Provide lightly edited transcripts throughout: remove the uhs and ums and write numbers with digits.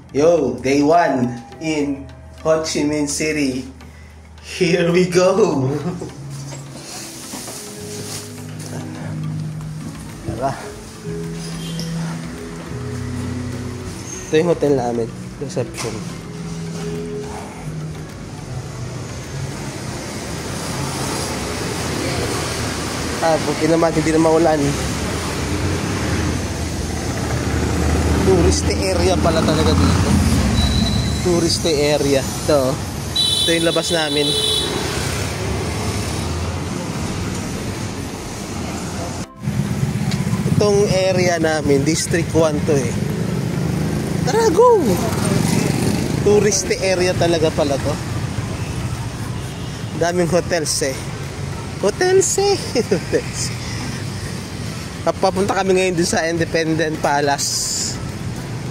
Yo, day 1 in Ho Chi Minh City. Here we go. Tara. Ito yung hotel namin, reception. Buti naman, hindi na maulan. Tourist area pala talaga dito. Tourist area. Ito yung labas namin. Itong area namin, District 1 to eh. Tara, go! Tourist area talaga pala to. Daming hotels eh. Hotels. Papunta kami ngayon dun sa Independence Palace.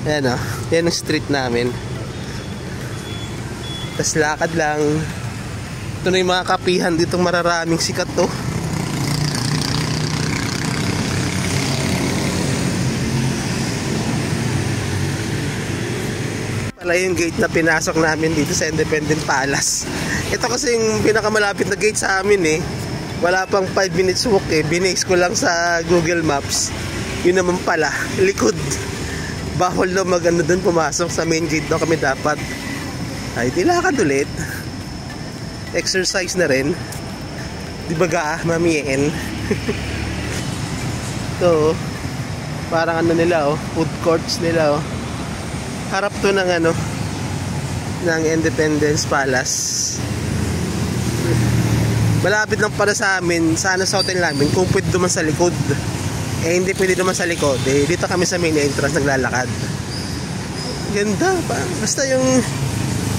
Ayan o, yan ang street namin. Tas lakad lang. Ito na yung mga kapihan ditong mararaming sikat to. Pala yung gate na pinasok namin dito sa Independence Palace. Ito kasi yung pinakamalapit na gate sa amin eh. Wala pang 5 minutes walk eh. Binase ko lang sa Google Maps. Yun naman pala, likod. Bawal na magano doon pumasok sa main gate daw kami dapat. Ay, dilakad ulit. Exercise na rin. Di ba ga, mamiin? Ito, parang ano nila oh, food courts nila oh. Harap to ng ano, ng Independence Palace. Malapit lang para sa amin, sana sa hotel namin, kung pwede duman sa likod. Eh hindi pwede naman sa likod eh, dito kami sa main entrance naglalakad. Ganda pa. Basta yung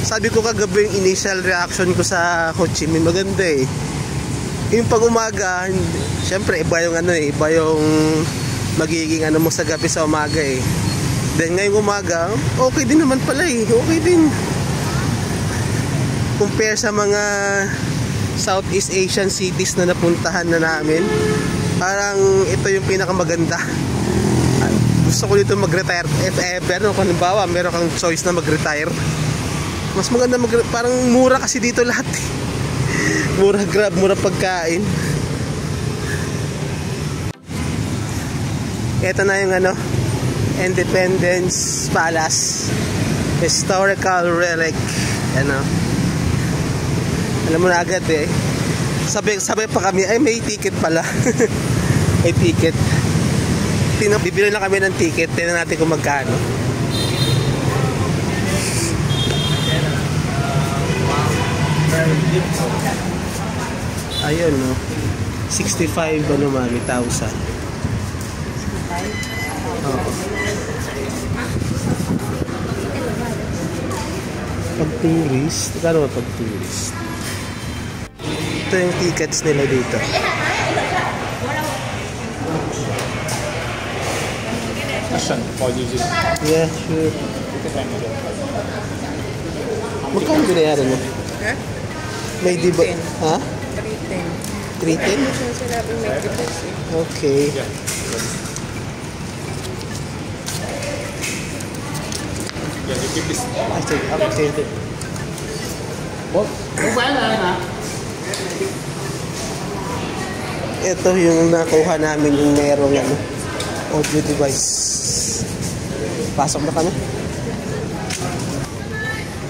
sabi ko kagabi, yung initial reaction ko sa Ho Chi Minh, maganda eh. Yung pag umaga, syempre iba yung ano eh, iba yung magiging ano mo sa gabi sa umaga eh. Then ngayong umaga, okay din naman pala eh, okay din. Compare sa mga Southeast Asian cities na napuntahan na namin, parang ito yung pinakamaganda. Gusto ko dito mag-retire if ever, no? Kung halimbawa meron kang choice na mag-retire, mas maganda parang mura kasi dito lahat eh. Mura grab, mura pagkain. Ito na yung ano, Independence Palace, historical relic. Ano, alam mo na agad eh. Sabay pa kami, ay may ticket pala. May ticket. Bibili na kami ng ticket. Tingnan natin kung magkano. Ayun no, 65 ano mami, 1,000. Oo. Pag tourist, kano ba pag tourist? Ito yung tickets nila dito. Yeah, sure. Magkano binayaran mo? May di ba? Ha? 310? Okay. Okay. Ito yung nakuha namin, yung merong ano, audio device. Pasok na kami.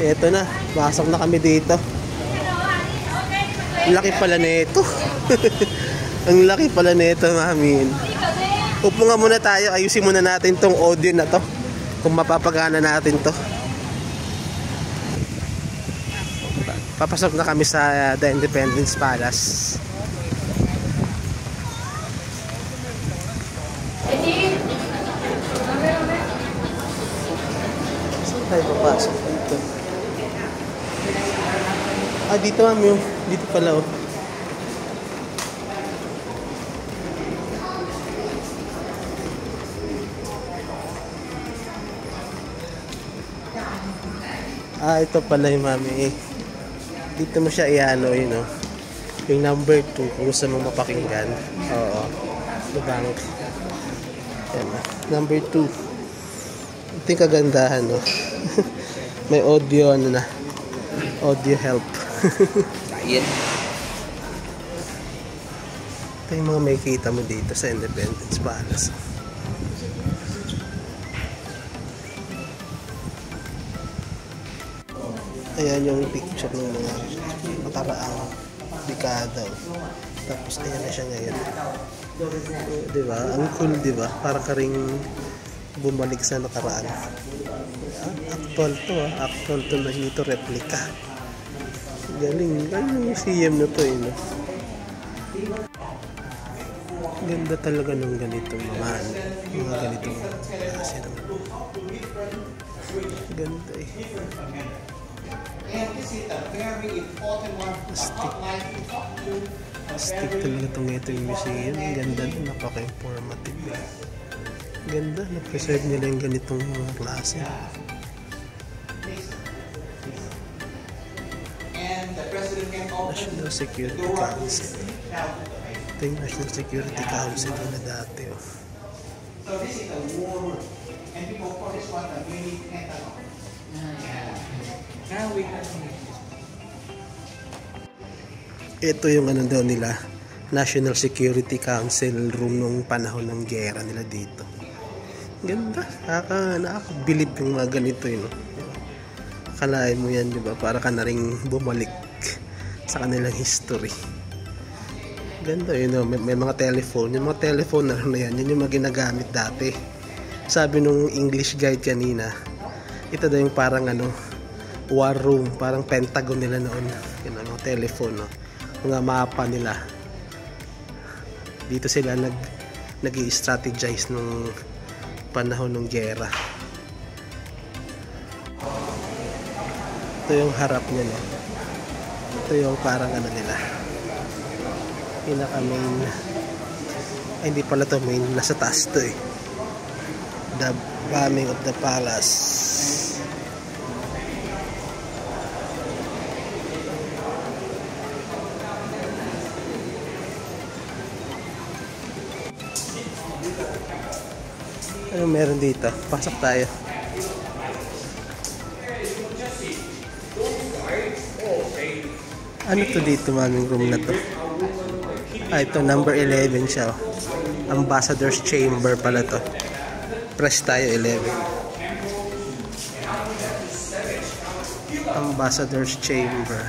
Ito na, pasok na kami dito. Ang laki pala nito. Ang laki pala nito, mami. Upo nga muna tayo, ayusin muna natin tong audio na to, kung mapapagana natin to. Papasok na kami sa The Independence Palace. Saan tayo papasok dito? Ah, dito mami. Dito pala oh. Ah, ito pala yung mami. Dito mo siya i-ano, yun know, yung number 2 kung gusto mong mapakinggan. Oo. The bank. Yan, number 2. Ito yung kagandahan, no? May audio, ano na. Audio help. Ayan. Ito yung mga makikita mo dito sa Independence Palace. Ayan yung picture ng mga nakaraang dekada. Tapos ayan na siya ngayon. Diba? Ang cool, diba? Para ka ring bumalik sa nakaraan. Actual to, actual to na ito replica. Galing. Galing yung museum na to, no? Ganda talaga ng ganitong mga ganitong klase naman. Ganda eh. And this is a very important one. Stick talaga itong museum. Ang ganda na, napaka-informative eh. Ganda, na-preserve nila yung ganitong mga klase. National Security Council. Ito yung National Security Council na dati. Oh. So this is a war room. And people call this one a mini Pentagon. Now we have Ito yung ano daw nila, National Security Council room nung panahon ng gera nila dito. Ganda, nakakabilib yung mga ganito yun. Akalain mo yan, di ba? Para ka na rin bumalik sa kanilang history. Ganda yun, may mga telephone. Yung mga telephone na yan, yun yung mga ginagamit dati. Sabi nung English guide kanina, ito daw yung parang ano, war room, parang Pentagon nila noon. Yun ang mga telephone, no? Mga mapa nila. Dito sila nag-i-strategize nung panahon ng gera. Ito yung harap niya, no? Ito yung parang ano nila, pinaka main, ay hindi pala to main, nasa taas to eh. The bombing of the palace. Ano meron dito? Pasok tayo. Ano to dito, maming room na to? Ito, number 11 siya. Ambassador's Chamber pala to. Press tayo 11. Ambassador's Chamber.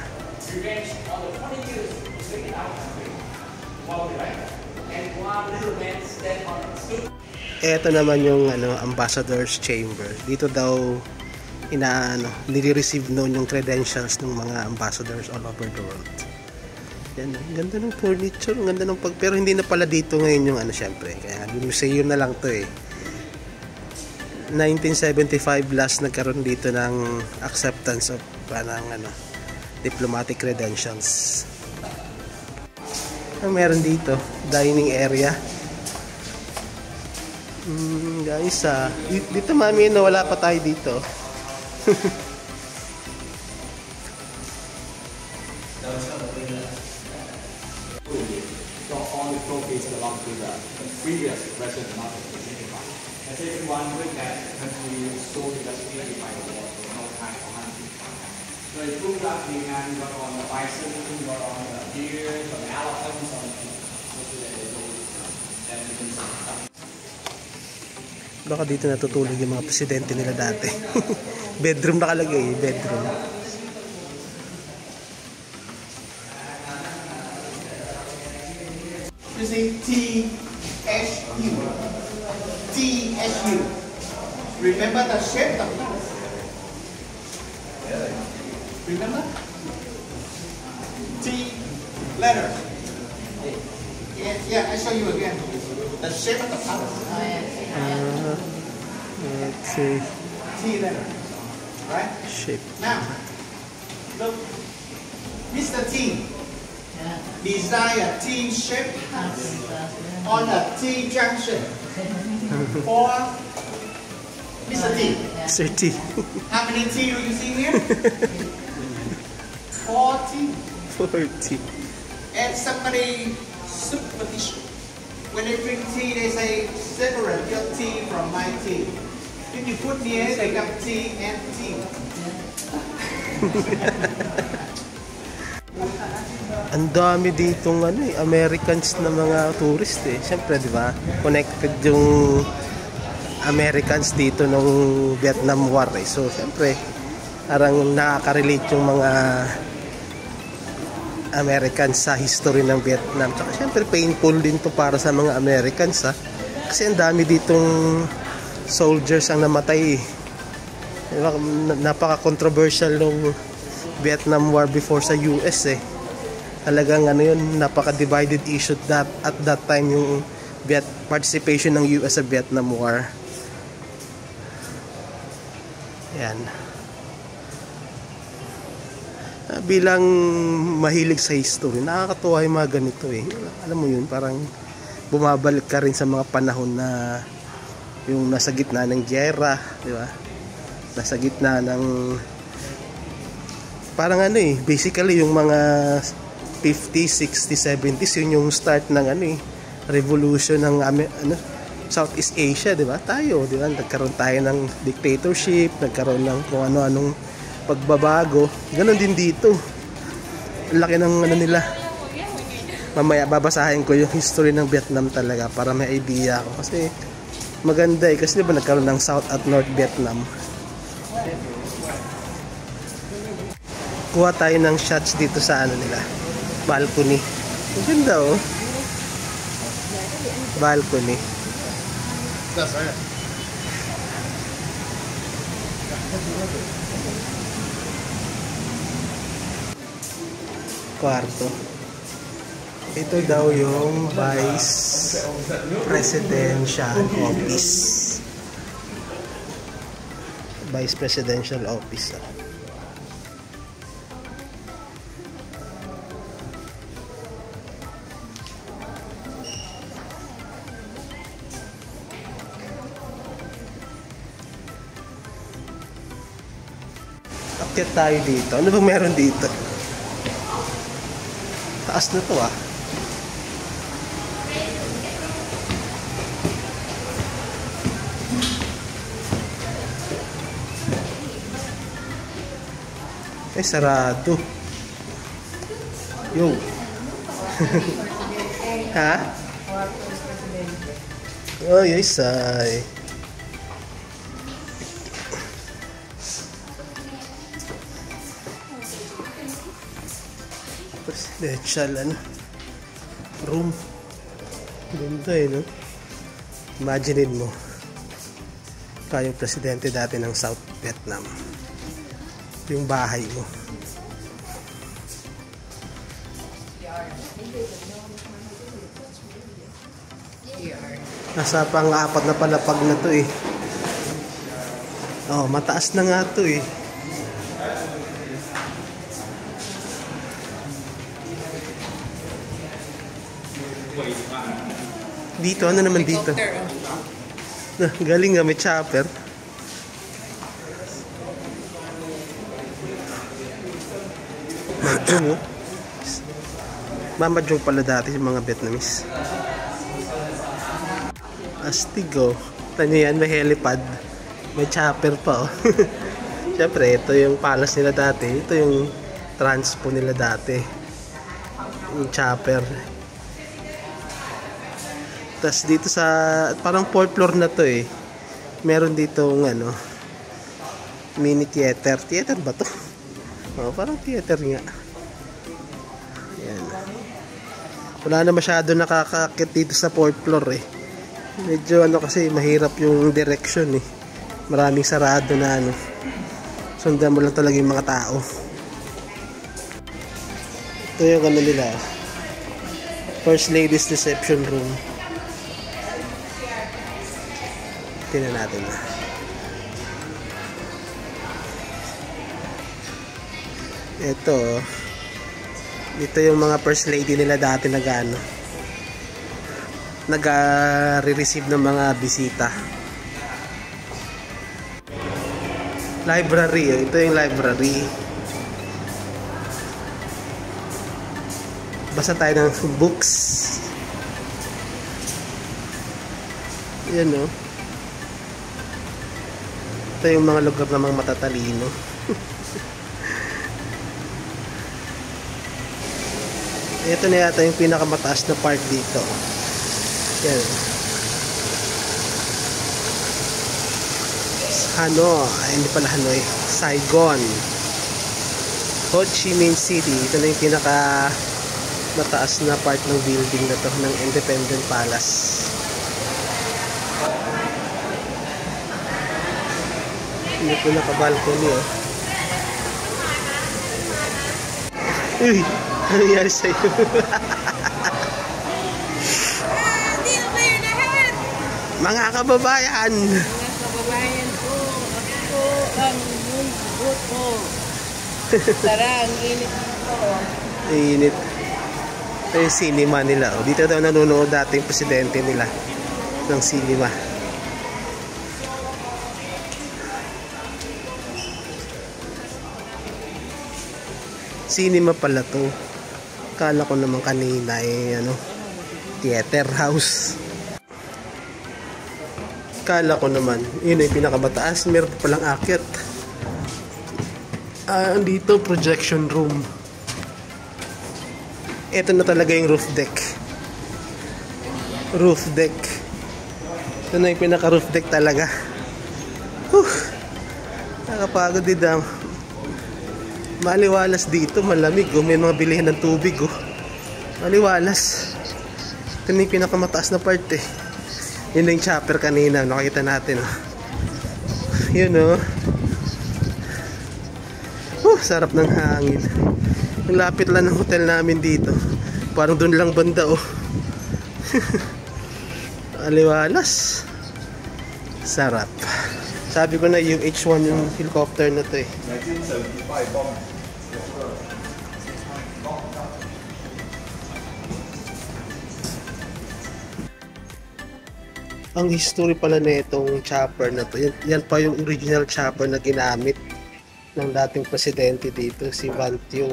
Ito naman yung Ambassador's Chamber. Dito daw nire-receive noon yung credentials ng mga ambassadors all over the world. Yan, ang ganda ng furniture, ang ganda ng pero hindi na pala dito ngayon yung syempre. Kaya museum na lang to eh. 1975 last nagkaroon dito ng acceptance of diplomatic credentials. Meron dito, dining area. Guys, dito mami, wala pa tayo dito. So all the trophies belong to the previous resident of the Geneva. The second one with that country sold to the city by the war, so no time for hunting. So it proved that we had got on the bison, got on the deer, on the elephants, on the Baka dito natutulog yung mga presidente nila dati. Bedroom nakalagay, bedroom. You see THU. THU. Remember the shape of it? Remember? T letter. Yeah, I show you again. The shape of the palace. Let's see. T letter. Right? Shape. Now, look. Mr. T design a T shape on a T junction for Mr. T. Sir T. How many T do you see here? 40. 40. And somebody superstition. When they drink tea, they say, separate your tea from my tea. If you put near, they come see and see. Ang dami ditong Americans na mga tourist eh. Siyempre, di ba? Connected yung Americans dito nung Vietnam War eh. So, siyempre, parang nakaka-relate yung mga Americans sa history ng Vietnam. Tsaka siyempre, painful din to para sa mga Americans ha. Kasi ang dami ditong soldiers ang namatay eh. Diba? Napaka-controversial nung Vietnam War before sa US eh. Talagang yun, napaka-divided issue at that time yung participation ng US sa Vietnam War. Yan. Bilang mahilig sa history, nakakatuwa yung mga ganito eh. Alam mo yun, parang bumabalik ka rin sa mga panahon na yung nasa gitna ng giyera, di ba? Nasa gitna ng parang basically yung mga 50s, 60s, 70s, yun yung start ng revolution ng Southeast Asia, di ba? Tayo, di ba? Nagkaroon tayo ng dictatorship, nagkaroon ng kung ano-anong pagbabago. Ganon din dito. Ang laki ng nila. Mamaya babasahin ko yung history ng Vietnam talaga para may idea ako. Kasi maganda eh. Kasi di ba nagkaroon ng South at North Vietnam. Kuha tayo ng shots dito sa nila. Balcony. Ang ganda oh. Balcony. Kwarto. Ito daw yung Vice Presidential Office. Vice Presidential Office. Akyat tayo dito. Ano bang meron dito? Taas na to ah. Sarado. Yo. Ha? Oh, yes ay. Presidential room. Ganda no? Imaginein mo kayong presidente dati ng South Vietnam. Ito yung bahay mo. Nasa pang-apat na palapag na to eh. Oh, mataas na nga to eh. Dito, ano naman dito? Galing nga, may chopper. Mahjong oh. Mahjong pala dati yung mga Vietnamese. Astig oh. Tanyo yan, may helipad. May chopper pa oh. Siyempre, ito yung palace nila dati. Ito yung transpo nila dati. Yung chopper. Tapos dito sa parang 4th floor na to eh. Meron dito mini theater. Theater ba to? Oh, parang theater nga. Yan. Wala na masyado nakakaakit dito sa 4th floor eh. Medyo kasi mahirap yung direction eh. Maraming sarado na sundan mo lang talaga yung mga tao. Ito yung nila. First Ladies Reception Room. Tingnan natin na. Ito yung mga first lady nila dati nag-re-receive ng mga bisita. Library, ito yung library. Basa tayo ng books. Yan Ito yung mga lugar namang matatalino. Ito na yata yung pinakamataas na part dito. Yan. Hanoi, hindi pala Hanoi, Saigon, Ho Chi Minh City. Ito na yung pinaka mataas na part ng building na to, ng Independence Palace. Yung pinaka-balcony, oh. Uy! Ano nangyari sa'yo? Mga kababayan! Kababayan ko, ako ang mundo ko. Tara, ang init ko. Init. Ito yung cinema nila. Oh. Dito daw nanonood dating presidente nila ng cinema. Cinema pala to. Kala ko naman kanina ano, theater house. Kala ko naman, yun ay pinakamataas. Meron pa palang akyat. Dito, projection room. Ito na talaga yung roof deck. Roof deck. Ito na yung pinaka roof deck talaga. Nakapagod din daw. Maliwalas dito, malamig. May mga bilihan ng tubig. Maliwalas. Ito na yung pinakamataas na part eh. Yun na yung chopper kanina, nakita natin. Yun sarap ng hangin. Yung lapit lang ng hotel namin dito. Parang doon lang banda Aliwalas. Sarap. Sabi ko na yung H1 yung helicopter na to eh. 1975 bomb. Ang history pala na itong chopper na to, yan pa yung original chopper na ginamit ng dating presidente dito, si Van Thieu.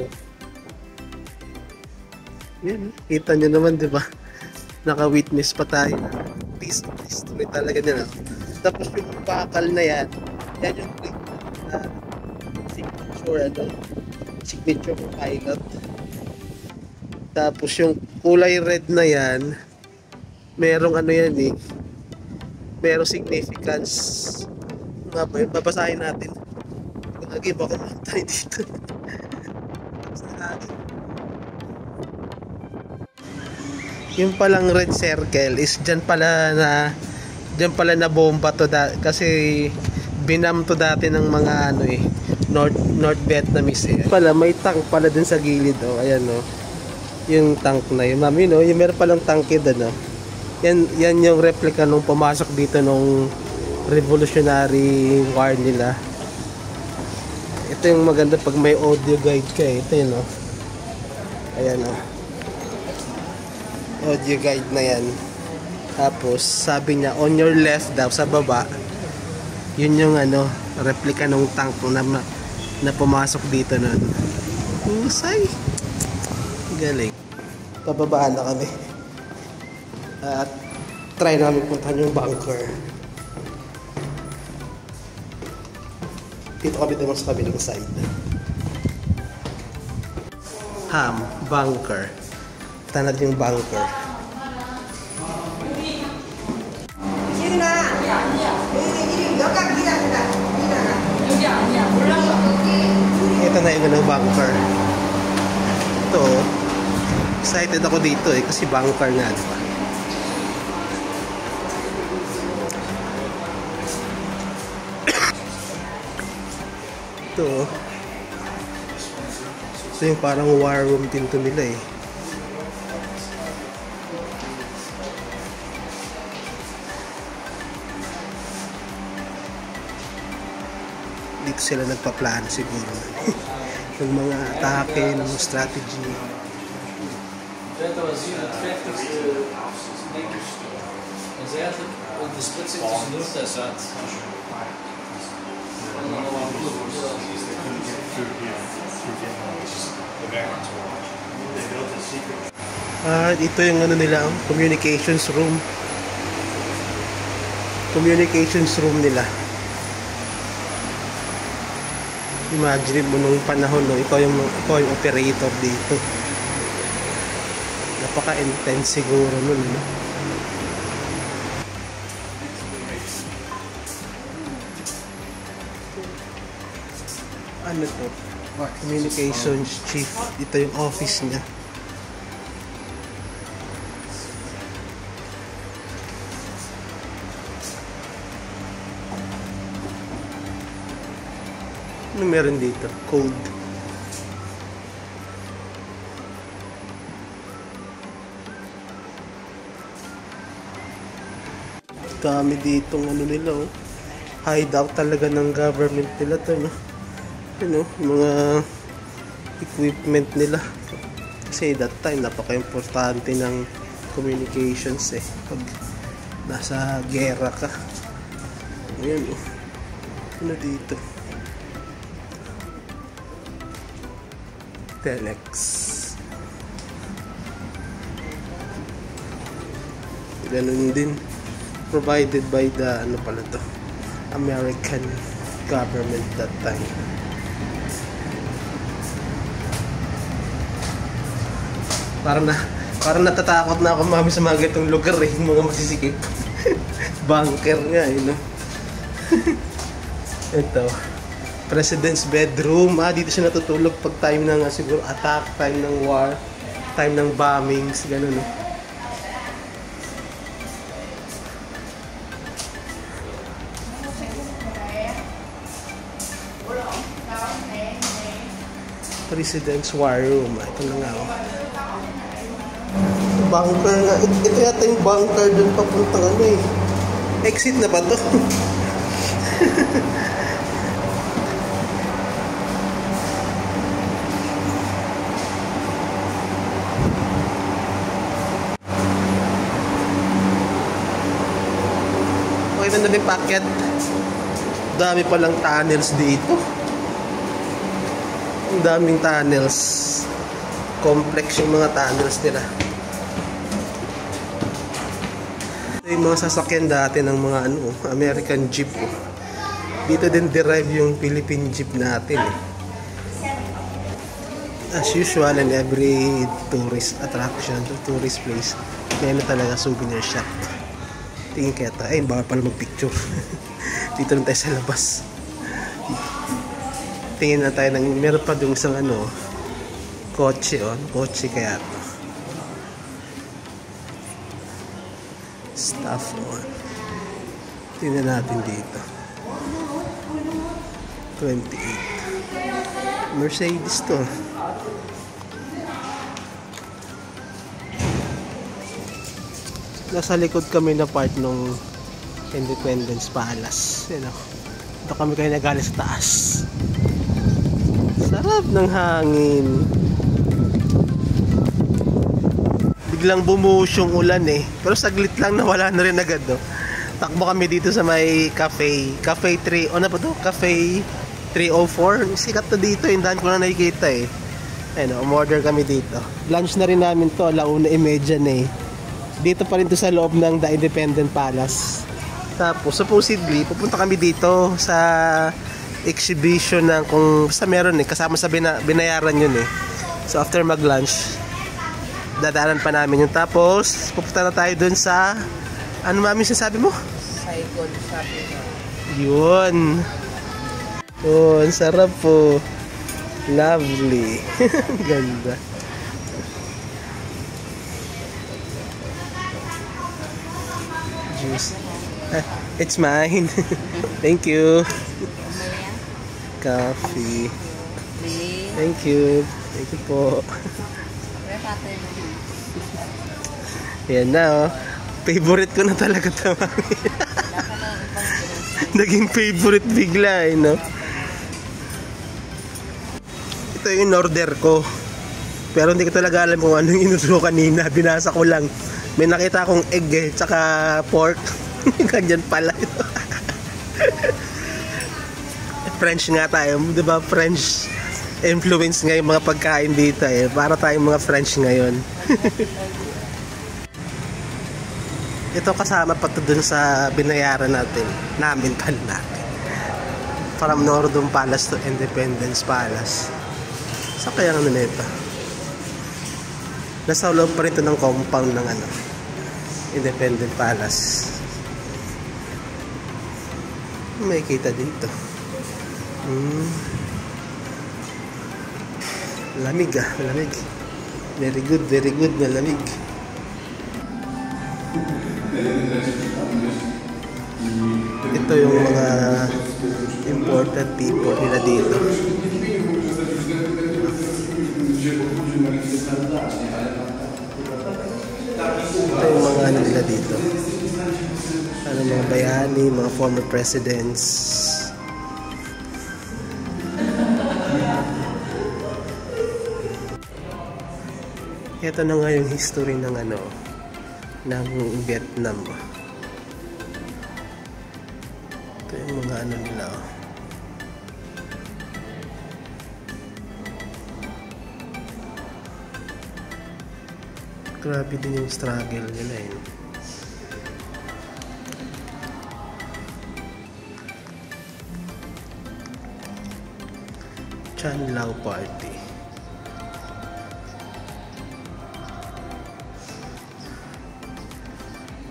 Yan, kita nyo naman, di ba? Naka-witness pa tayo. History talaga nila. Tapos yung bakal na yan yung signature pilot. Tapos yung kulay red na yan, merong yan eh. Merong significance. Nga ba yun? Babasahin natin. Lagi baka naman tayo dito. Yung palang red circle is dyan pala na bomba to kasi binam to dati ng mga North Vietnamese eh. Pala may tank pala dun sa gilid ayan yung tank na yun. Mami yung meron palang tanke doon Yan yung replica nung pumasok dito nung Revolutionary War nila. Ito yung maganda pag may audio guide ka eh. Ito yun ayan audio guide na yan. Tapos sabi niya on your left daw sa baba, yun yung replica nung tank na pumasok dito nun. Husay, galing. Pababaan na kami at try namin puntahan yung bunker. Dito kami naman sa kabilang side. Bunker. Tanad yung bunker. Ito na yung bunker. Ito, excited ako dito eh kasi bunker nga, diba? Ito yung parang war room din to nila eh. Dito sila nagpaplano siguro ng mga atake, ng strategy. Ito yung nila, communications room. Communications room nila. Imagine mo nung panahon, no, ikaw yung operator dito. Napaka-intense siguro nun, no? Ano to? Communications chief. Ito yung office niya. Ano meron dito? Code. Dami ditong ano nila, oh. Hideout talaga ng government nila to, no? You know, mga equipment nila. Kasi that time, napaka-importante ng communications, eh. Pag nasa gera ka. Ayan, oh. Ano dito? Telex. Ganun din. Provided by the, ano pala to, American government that time. Parang natatakot na ako mami sa mga ganitong lugar, eh, mga masisikip. Bunker nga, eh, no? Ito. President's bedroom. Dito siya natutulog pag time ng siguro attack, time ng war, time ng bombings, gano'n, no? President's war room. Ito na nga, oh. Bunker nga. Ito yata yung bunker dun papunta ano, eh. Exit na ba to? Okay na yung packet. Dami palang tunnels dito. Ang daming tunnels. Complex yung mga tunnels nila. Ito yung mga sasakyan dati ng mga ano, American Jeep. Dito din derive yung Philippine Jeep natin, eh. As usual in every tourist attraction, tourist place, meron talaga souvenir shop. Tingin kaya tayo, ay baka pala magpicture. Dito lang tayo sa labas. Tingin na tayo ng, meron pa yung isang ano, kotse, oh. Kotse kaya to. Stuff on. Tingnan natin dito. 28. Mercedes to. Nasa likod kami na part ng Independence Palace. You know, ito kami kayo nagaling sa taas. Sarap ng hangin. Biglang bumuhos yung ulan, eh. Pero saglit lang, nawala na rin agad, no? Takbo kami dito sa may cafe. Cafe 3, ano ba to? Cafe 304. Sikat to dito, yung daan ko na nakikita, eh. Ayun, umorder kami dito. Lunch na rin namin to, 1:30 na, eh. Dito pa rin to sa loob ng The Independent Palace. Tapos supposedly pupunta kami dito sa exhibition ng kung basta meron, eh, kasama sa binayaran yun, eh. So after mag lunch dadaanan pa namin yun. Tapos pupunta na tayo dun sa ano mami sinasabi mo? Saigon shopping mall. Yun. Oh, ang sarap po. Lovely. Ganda. It's mine. Thank you. Coffee. Thank you. Thank you po. Yan na, oh. Favorite ko na talaga ito. Naging favorite bigla, eh, no? Ito yung order ko. Pero hindi ko talaga alam kung anong inudro kanina. Binasa ko lang. May nakita akong egg, eh, tsaka pork. Ganyan pala. French nga tayo, diba? French influence nga yung mga pagkain dito, eh. Para tayong mga French ngayon. Ito kasama pa to dun sa binayaran natin. Namin pala natin. From Norodom Palace to Independence Palace. Saan kaya ano nito? Nasa loob pa rin ito ng compound ng ano, Independence Palace. May kita dito. Lamig lamig. Very good na lamig. Ito yung mga important people nila dito. Ito yung mga ano nila dito. Ano, mga bayani, mga former presidents. Ito na nga yung history ng ano, ng Vietnam. Ito yung mga ano nila. Grabe din yung struggle nila eh. Chan Lao Party.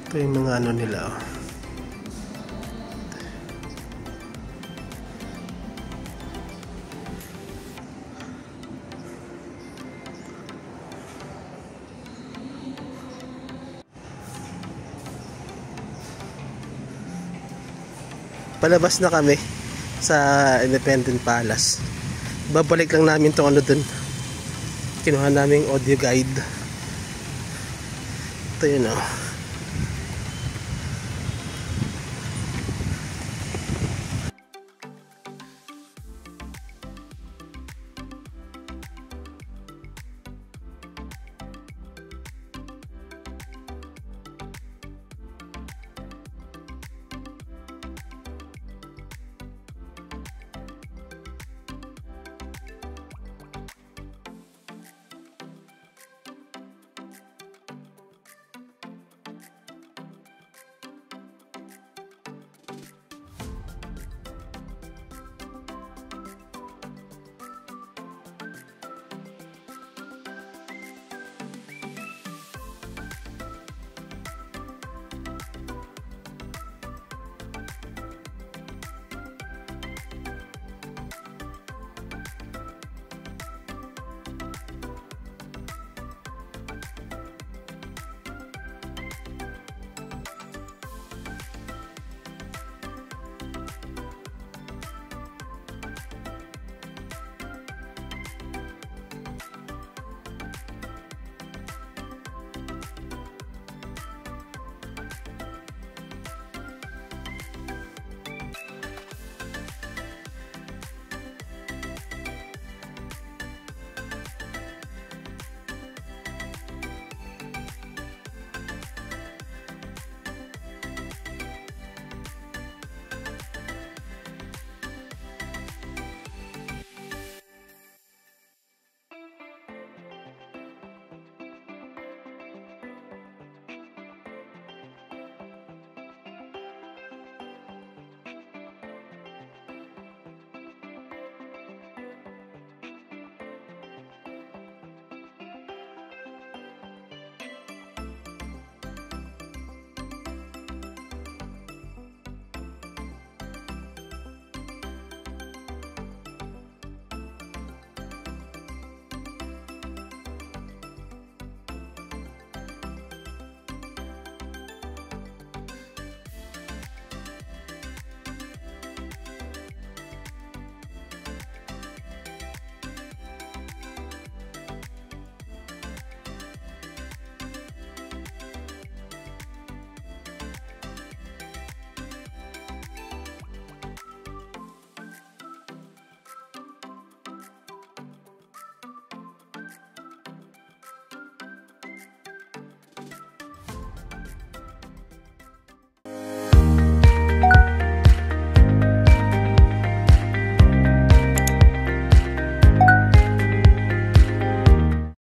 Ito yung mga ano nila. Palabas na kami sa Independence Palace. Babalik lang namin itong ano dun. Kinuha namin audio guide. Ito yun